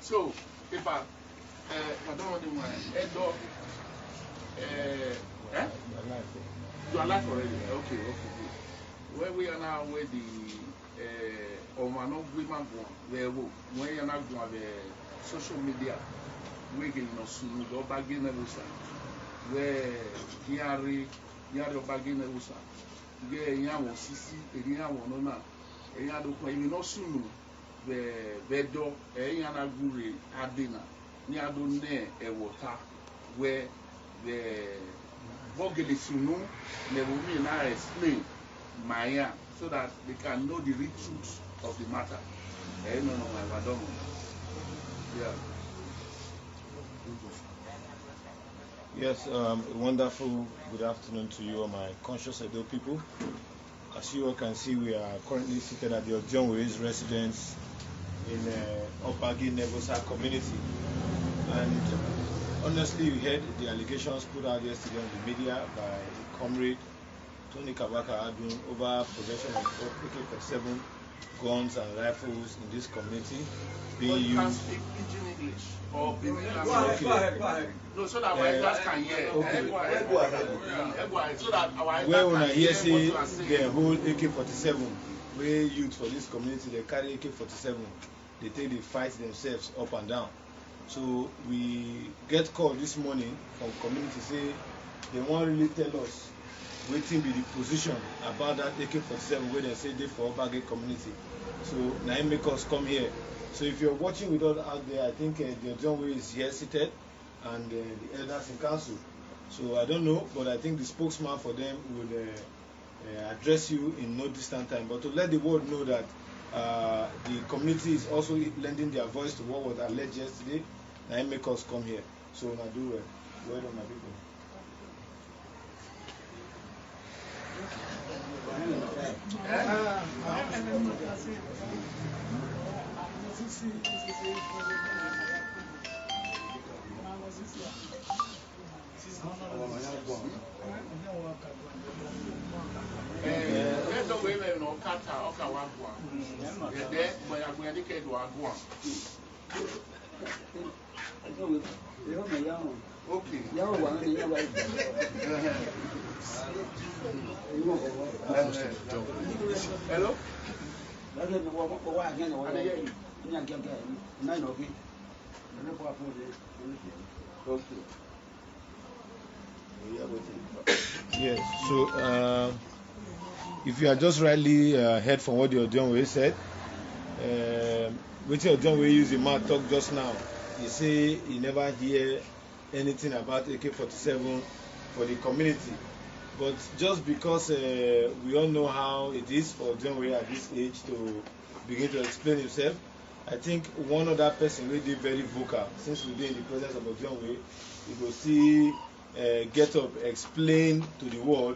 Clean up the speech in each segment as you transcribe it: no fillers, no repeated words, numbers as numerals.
So, if I don't want to you are alive already. Okay, good. Where we are now, where the Omano women go, where we are now going the social media, we can soon go back in the where Yari Obagie Nebusa, Yawo Sisi, Wonona, Yado soon the Bedo, Yana Guri, Adina, Niadone, Ewota, where the Bogelisunu, Nebumi and I explain Maya so that they can know the real truth of the matter. No, my madam. Yeah. Yes, wonderful good afternoon to you, all my conscious Edo people. As you all can see, we are currently seated at the Odionwere residence in Obagie Nebusa community. And honestly, we heard the allegations put out yesterday on the media by comrade Tony Kabaka over possession of AK-47 guns and rifles in this community being used. You can speak pidgin English or Go ahead. No, so that our guys can hear. Okay. So that our where when I hear say the whole AK-47 where youth for this community they carry AK-47, they take the fight themselves up and down. So we get call this morning from community say they won't really tell us waiting be the position about that AK-47 where they say they for Obagie community. So now it make us come here. So if you're watching with us out there, I think the Odionwere is here seated and the elders in council. So I don't know, but I think the spokesman for them will address you in no distant time. But to let the world know that the community is also lending their voice to what was alleged yesterday, now it make us come here. So now do well done, my people. Okay. Hello? Yes, so if you are just rightly heard from what the Odionwere said, what the Odionwere used the mouth talk just now, he say he never hear anything about AK-47 for the community. But just because we all know how it is for Odionwere at this age to begin to explain himself, I think one other person will be very vocal. Since we're in the presence of Odionwere, we will see get up, explain to the world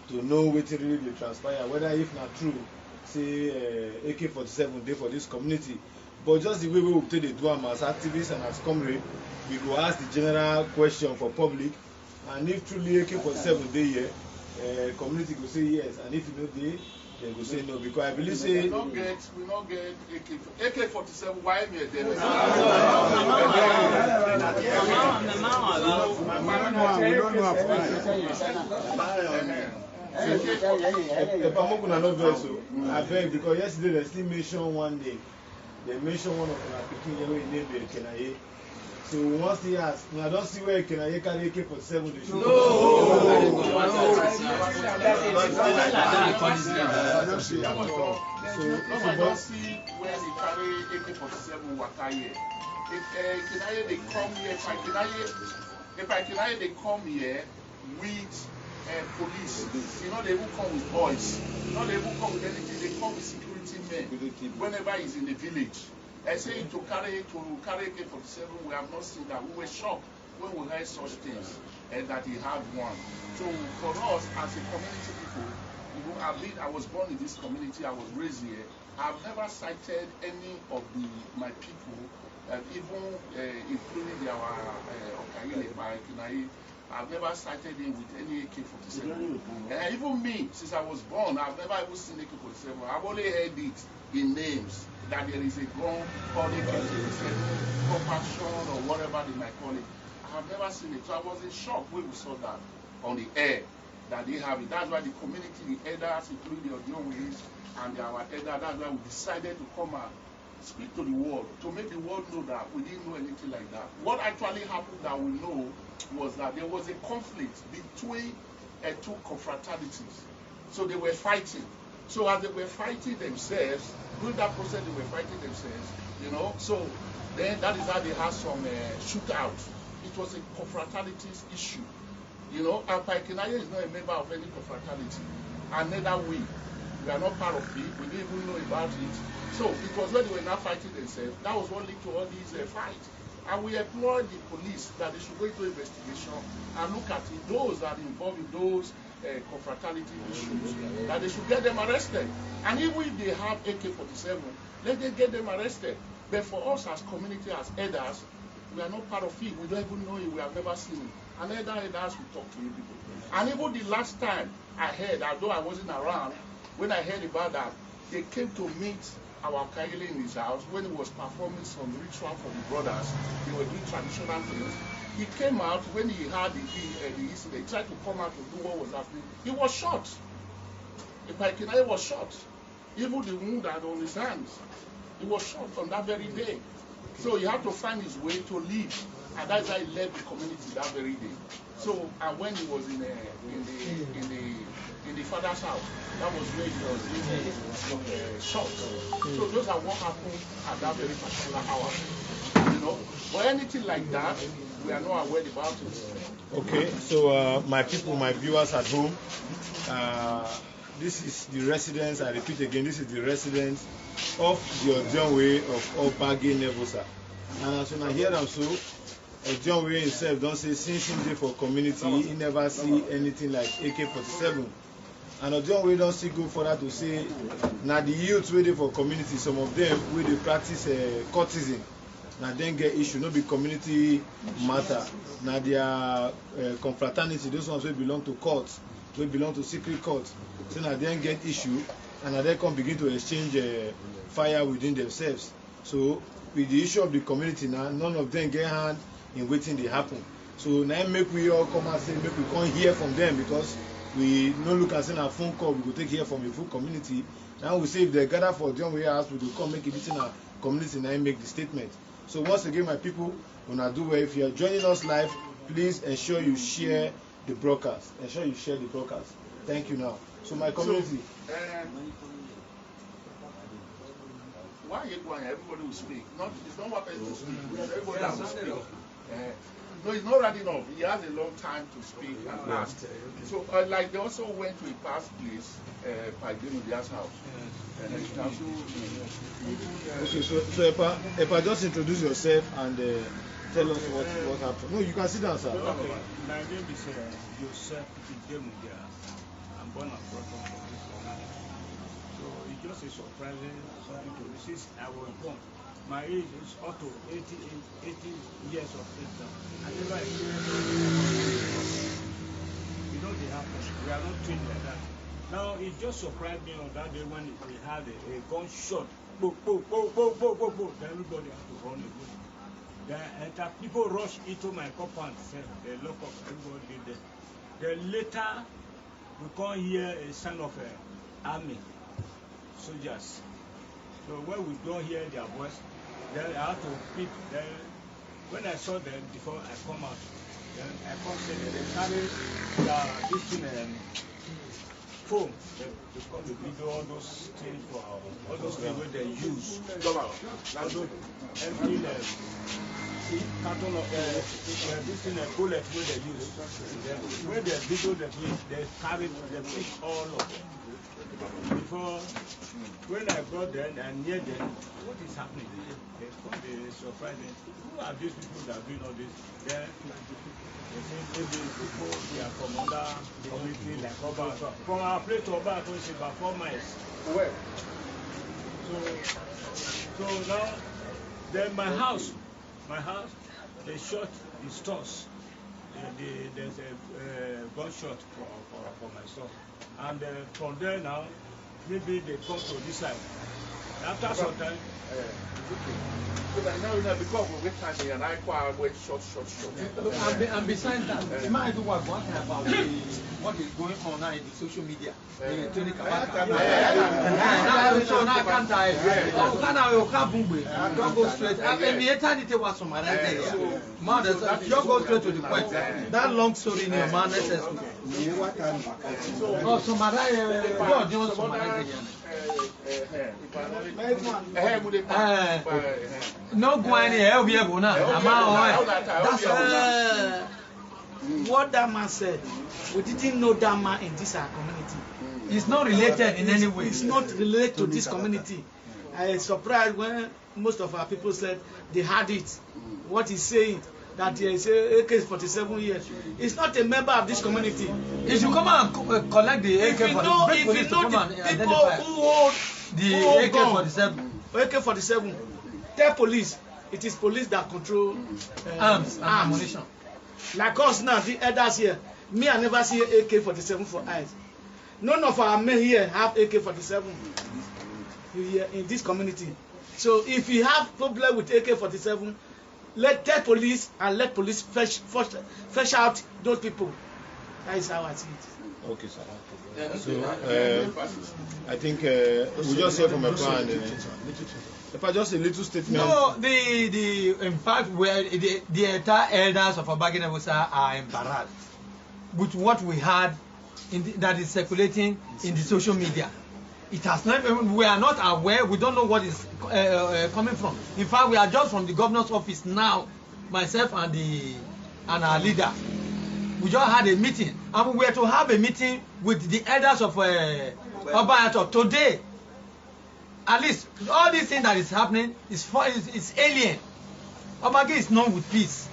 to know what really they transpire, whether if not true, say AK-47 day for this community. But just the way we will take the do as activists and as comrade, we go ask the general question for public, and if truly AK-47 day here, community go say yes, and if you know they go say no, because I believe say we not get AK-47. Why me there? I beg, because yesterday they still mentioned one day. They mentioned one of our picking yellow in name Kenaye. So once they ask, I don't see where Kenaye carry AK-47. They should I don't see where they carry AK-47 Wakaye. If Kenaye they come here, if Kenaye they come here with police, they will come with boys. They will come with anything. They come with security men. Whenever he's in the village, I say to carry AK-47, we have not seen that. We were shocked when we heard such things and that he had one. So for us as a community people, I was born in this community. I was raised here. I've never cited any of my people, even including our Okaile by Kinayi. I've never sighted him with any AK-47. Even me, since I was born, I've never even seen AK-47. I've only heard it in names, that there is a gun called AK-47, compassion or whatever they might call it. I have never seen it. So I was in shock when we saw that on the air, that they have it. That's why the community, the elders, including the Odionwere and our elder, that's why we decided to come and speak to the world, to make the world know that we didn't know anything like that. What actually happened that we know was that there was a conflict between two confraternities. So they were fighting. So as they were fighting themselves, during that process they were fighting themselves, you know. So then that is how they had some shootout. It was a confraternities issue, you know. And Paikinaya is not a member of any confraternity, and neither we. We are not part of it. We didn't even know about it. So it was when they were not fighting themselves. That was what led to all these fights. And we employed the police that they should go into investigation and look at it. Those that are involved in those confraternity issues, that they should get them arrested. And even if they have AK-47, let them get them arrested. But for us as community, as elders, we are not part of it. We don't even know it. We have never seen it. And elders will talk to you people. And even the last time I heard, although I wasn't around, when I heard about that, they came to meet our Kaile in his house when he was performing some ritual for the brothers. They were doing traditional things. He came out when he had the incident. He tried to come out to do what was happening. He was shot. The Paikinai was shot. Even the wound that on his hands, he was shot on that very day. So he had to find his way to leave, and that's how he left the community that very day. So, and when he was in the father's house, that was where he was shot. So those are what happened at that very particular hour. You know, but anything like that, we are not aware about it. Okay, so my people, my viewers at home, this is the residence. I repeat again, this is the residence of the Odionwere of Obagie Nevosa. And as when I hear them so, Odionwere himself don't say since he dey for community, he never see anything like AK-47. And Odionwere don't see go further to say, now the youth wey dey for community, some of them wey dey practice CULTISM, now then get issue, no be community matter. Now their confraternity, those ones wey belong to court, wey belong to secret court, so now then get issue, and now they come begin to exchange fire within themselves. So with the issue of the community now, none of them get hand in waiting they happen. So now make we all come and say, make we come hear from them, because we no look and send a phone call, we go take here from the full community. Now we say if they gather for Odionwere house, we will come make it in our community and make the statement. So once again, my people, when I do well, if you are joining us live, please ensure you share the broadcast. Ensure you share the broadcast. Thank you now. So my community. So, why are you going? Everybody will speak. It's not what person to speak. Everybody has to speak. No, it's not right enough. He has a long time to speak and ask. So, like they also went to a past place, Paikinodia's house. Okay, so Epa, just introduce yourself and tell us what happened. No, you can sit down, sir. Okay, my name is Joseph Odionwere. I'm born and brought up from this family. So it's just a surprising something to me. Since I was born, my age is up to 80 years of age now. I never experienced. You know they happen. We are not trained like that. Now it just surprised me on that day when we had a gunshot. Boom, boom, boom, boom, boom, boom, boom. Then everybody had to run away. Then people rushed into my compound. They lock up, everybody did there. Then later we can't hear a sound of army soldiers. So when we don't hear their voice, then I had to pick. Then when I saw them before I come out, then I come say that they carry this thing phone. They come to video all those things for all those things where they use. All those empty carton of this thing bullet where they use. When they video they carry, they pick all of them. Before, when I brought them and near them, what is happening? They come, they surprise them. Who are these people that are doing all this? Then they say maybe people they are from other community like Oba. From our place to Oba, it's about 4 miles. Where? So now, then my house, they shot the stores. there's a gunshot for my son. And from there now, maybe they come to this side. After some time, because we can't hear and I quite short. And besides that, you might do one thing about what is going on now in the social media. Tony Kabaka. So now can't I? Don't go straight. I mean, the eternity was some other area. Just go straight to the point. That long story in your man necessary. Oh, some other area. No going here, we have one. That's what that man said. We didn't know that man in this our community. It's not related in any way. It's not related to this community. I was surprised when most of our people said they had it. What he's saying, that he is AK-47 years. He's not a member of this community. He should come and collect the AK-47. If you know the people who hold the AK-47. AK-47, tell police. It is police that control arms and ammunition. Like us now, the elders here. Me, I never see AK-47 for eyes. None of our men here have AK-47 here in this community. So if you have problem with AK-47, tell police and let police fetch out those people. That is how I see it. Okay, sir. So I think we just hear from a plan. If I just a little statement. No, in fact, where the entire elders of Obagie are embarrassed with what we had that is circulating in the social media. It has not. We are not aware. We don't know what is coming from. In fact, we are just from the governor's office now. Myself and our leader. We just had a meeting, and we were to have a meeting with the elders of Obagie today. At least all these things that is happening is alien. Obagie is known with peace.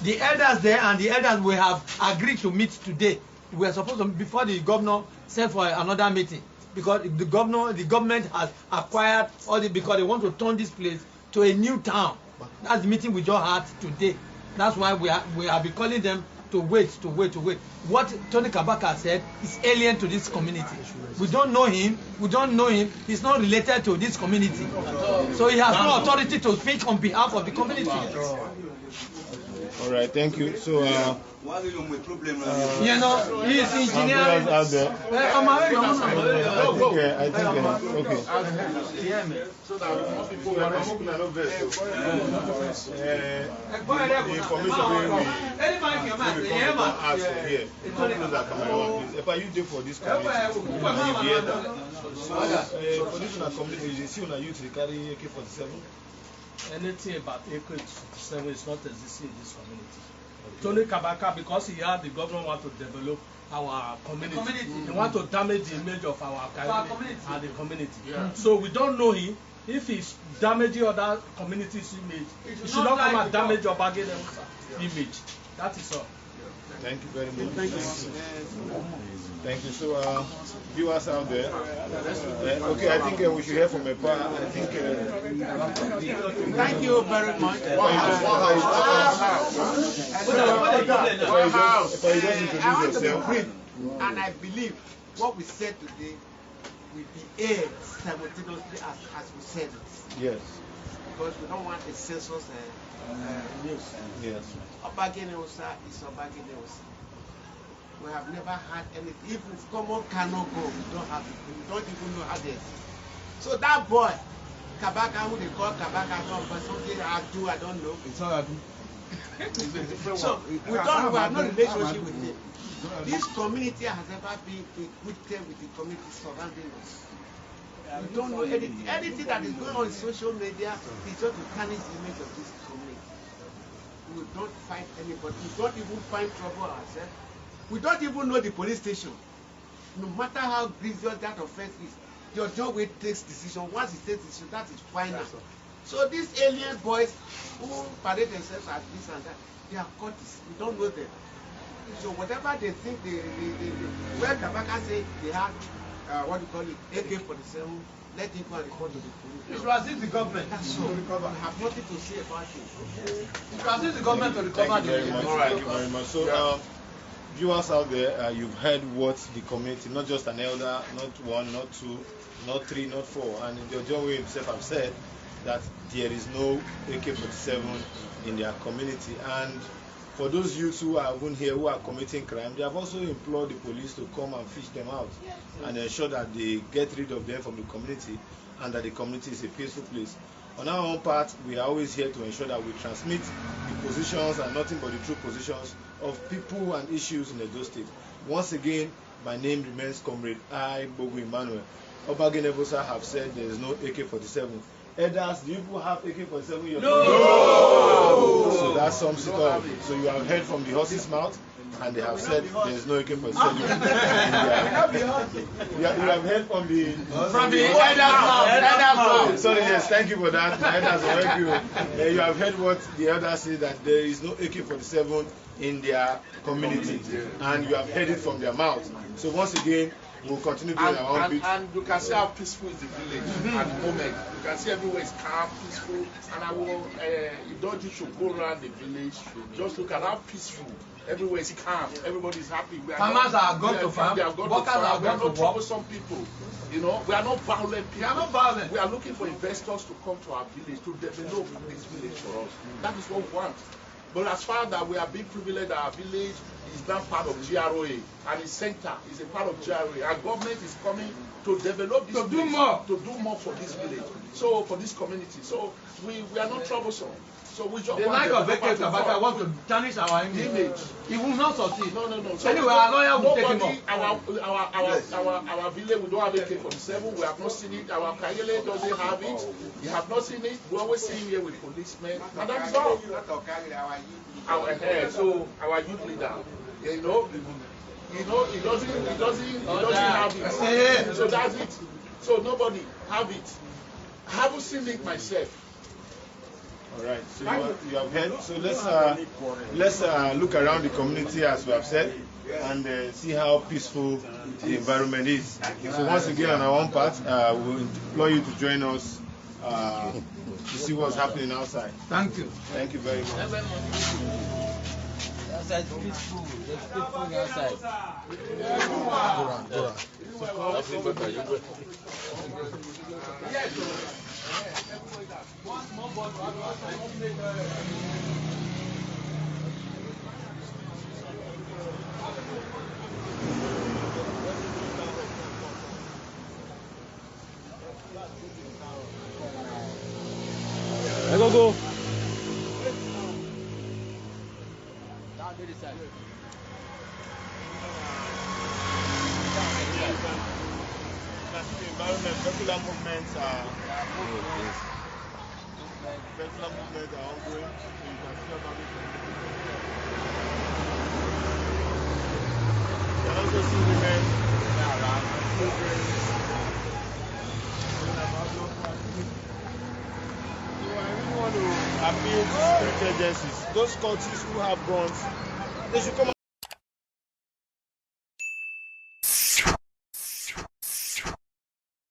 The elders there and the elders we have agreed to meet today. We are supposed to before the governor sent for another meeting because the government has acquired because they want to turn this place to a new town. That's the meeting we just had today. That's why we have been calling them to wait. What Tony Kabaka said is alien to this community. We don't know him. He's not related to this community. So he has no authority to speak on behalf of the community. All right, thank you. So, he is engineering. out there. I think, okay. So that most people will The information if you do for this community, for this community, you see when youth carry AK-47. Anything about AK-47 is not existing in this community. Tony Kabaka, because he had the government want to develop our community. He want to damage the image of our community and the community. Yeah. So we don't know him. If he's damaging other communities' image, he should not come and damage Obagie image. That is all. Thank you very much. Thank you. So, viewers out there, okay, I think we should hear from a part. I think. Thank you very much. If I just introduce yourself. And I believe what we said today will be aired simultaneously as we said it. Yes. Because we don't want a census news. Yes. Obagie VBUOSA is Obagie VBUOSA. We have never had anything. If common cannot go, we don't have it. We don't even know others. So that boy, Kabaka, who they call Kabaka, something I don't know. It's all right. So we have no relationship with him. This community has never been in good terms with the community surrounding us. We don't know anything. Anything that is going on in social media is just to tarnish the image of this community. We don't fight anybody. We don't even find trouble ourselves. We don't even know the police station. No matter how grievous that offense is, your job will takes decision. Once it takes decision, that is final. So these alien boys who parade themselves as this and that, they are cultists. We don't know them. So whatever they think, where Kabaka say they have, what do you call it, AK-47, let him go and report to the police. You should assist the government. That's all. I have nothing to say about it. You should assist the government to recover Thank you the very much. All right. Thank you very much. So, viewers out there, you've heard what the community, not just an elder, not one, not two, not three, not four, and the Odionwere himself have said that there is no AK-47 in their community. And for those youths who are even here who are committing crime, they have also implored the police to come and fish them out and ensure that they get rid of them from the community and that the community is a peaceful place. On our own part, we are always here to ensure that we transmit the positions and nothing but the true positions of people and issues in Edo State. Once again, my name remains Comrade I, Bogu Emmanuel. Obagie VBUOSA have said there is no AK-47. Elders, do you people have AK-47 in your community? No! So that sums it up. So you have heard from the horse's mouth, and they have said there is no AK-47 in there. You have heard from the elders mouth. Sorry, yes, thank you for that. The elders, thank you. You have heard what the elders say, that there is no AK-47 in their community, and you have heard it from their mouth. So once again, we'll continue doing our own bit. And you can see how peaceful is the village at the moment. You can see everywhere is calm, peaceful. And I will, you should go around the village, just look at how peaceful. Everywhere is calm. Everybody is happy. Farmers are gone to farm. Workers are We are gone to not troublesome people. You know, we are not violent people. We are not violent. We are looking for investors to come to our village to develop this village for us. That is what we want. But as far as we are being privileged, our village is now part of GROA, and its center is a part of GROA. Our government is coming to develop this village, to do more for this village, so for this community. So we are not troublesome. So we just the want like of Kabaka want to tarnish our image. He will not succeed. No. So anyway, our lawyer will take him up. Our village, we don't have AK-47. We have not seen it. Our Kayele doesn't have it. You have not seen it. We always see him here with policemen, and that is all. Our youth leader, he doesn't have it. So that's it. So nobody have it. I haven't seen it myself. All right. So you have heard. So let's look around the community as we have said, and see how peaceful the environment is. So once again, on our own part, we'll implore you to join us to see what's happening outside. Thank you. Thank you very much. Outside is peaceful. There's peaceful outside. Go. Regular movements are ongoing. So you can see about it. You can also see women around and children. So I really want to appeal to security agencies. Those cultists who have guns, they should come